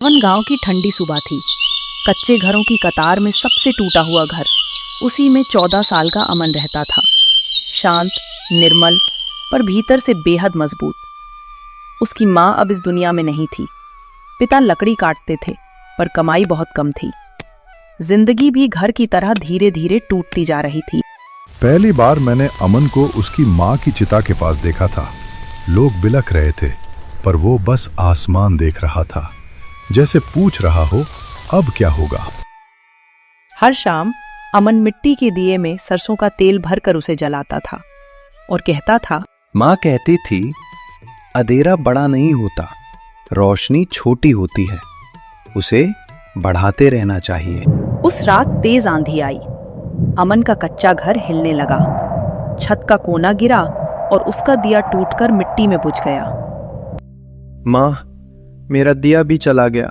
One गांव की ठंडी सुबह थी। कच्चे घरों की कतार में सबसे टूटा हुआ घर, उसी में 14 साल का अमन रहता था। शांत, निर्मल, पर भीतर से बेहद मजबूत। उसकी माँ अब इस दुनिया में नहीं थी। पिता लकड़ी काटते थे, पर कमाई बहुत कम थी। जिंदगी भी घर की तरह धीरे धीरे टूटती जा रही थी। पहली बार मैंने अमन को उसकी माँ की चिता के पास देखा था। लोग बिलख रहे थे, पर वो बस आसमान देख रहा था, जैसे पूछ रहा हो अब क्या होगा। हर शाम अमन मिट्टी के दिए में सरसों का तेल भरकर उसे जलाता था और कहता था, माँ कहती थी अंधेरा बड़ा नहीं होता, रोशनी छोटी होती है, उसे बढ़ाते रहना चाहिए। उस रात तेज आंधी आई। अमन का कच्चा घर हिलने लगा। छत का कोना गिरा और उसका दिया टूटकर मिट्टी में बुझ गया। माँ, मेरा दिया भी चला गया।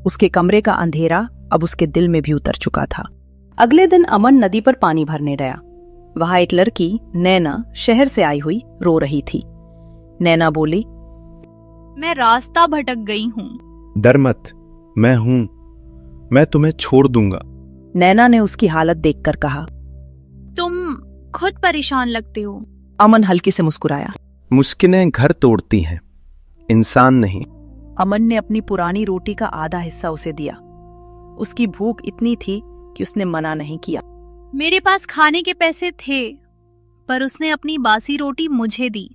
उसके कमरे का अंधेरा अब उसके दिल में भी उतर चुका था। अगले दिन अमन नदी पर पानी भरने गया। वहां एक लड़की नैना शहर से आई हुई रो रही थी। नैना बोली, मैं रास्ता भटक गई हूँ। डर मत, मैं हूं, मैं तुम्हें छोड़ दूंगा। नैना ने उसकी हालत देखकर कहा, तुम खुद परेशान लगते हो। अमन हल्के से मुस्कुराया। मुश्किलें घर तोड़ती हैं, इंसान नहीं। अमन ने अपनी पुरानी रोटी का आधा हिस्सा उसे दिया। उसकी भूख इतनी थी कि उसने मना नहीं किया। मेरे पास खाने के पैसे थे, पर उसने अपनी बासी रोटी मुझे दी।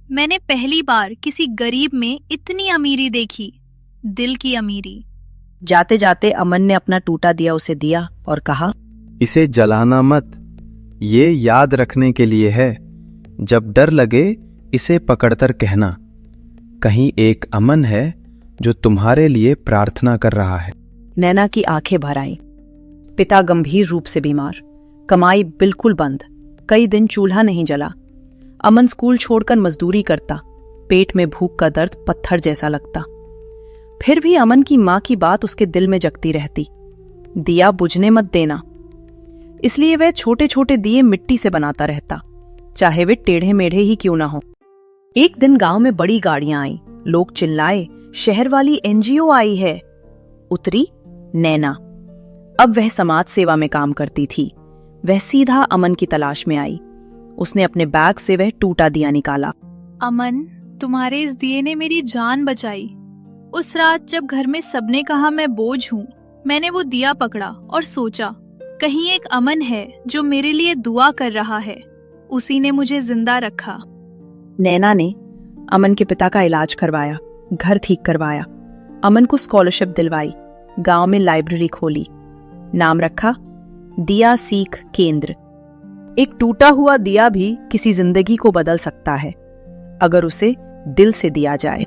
मैंने पहली बार किसी गरीब में इतनी अमीरी देखी, दिल की अमीरी। जाते जाते अमन ने अपना टूटा दिया उसे दिया और कहा, इसे जलाना मत, ये याद रखने के लिए है। जब डर लगे इसे पकड़कर कहना, कहीं एक अमन है जो तुम्हारे लिए प्रार्थना कर रहा है। नैना की आंखें भर आईं। पिता गंभीर रूप से बीमार, कमाई बिल्कुल बंद, कई दिन चूल्हा नहीं जला। अमन स्कूल छोड़कर मजदूरी करता, पेट में भूख का दर्द पत्थर जैसा लगता। फिर भी अमन की माँ की बात उसके दिल में जगती रहती, दिया बुझने मत देना। इसलिए वह छोटे छोटे दिए मिट्टी से बनाता रहता, चाहे वे टेढ़े मेढ़े ही क्यों ना हो। एक दिन गांव में बड़ी गाड़ियां आईं, लोग चिल्लाए, शहर वाली एनजीओ आई है। उतरी नैना। अब वह समाज सेवा में काम करती थी। वह सीधा अमन की तलाश में आई। उसने अपने बैग से वह टूटा दिया निकाला। अमन, तुम्हारे इस दिए ने मेरी जान बचाई। उस रात जब घर में सबने कहा मैं बोझ हूँ, मैंने वो दिया पकड़ा और सोचा, कहीं एक अमन है जो मेरे लिए दुआ कर रहा है। उसी ने मुझे जिंदा रखा। नैना ने अमन के पिता का इलाज करवाया, घर ठीक करवाया, अमन को स्कॉलरशिप दिलवाई, गांव में लाइब्रेरी खोली। नाम रखा दिया सीख केंद्र। एक टूटा हुआ दिया भी किसी जिंदगी को बदल सकता है, अगर उसे दिल से दिया जाए।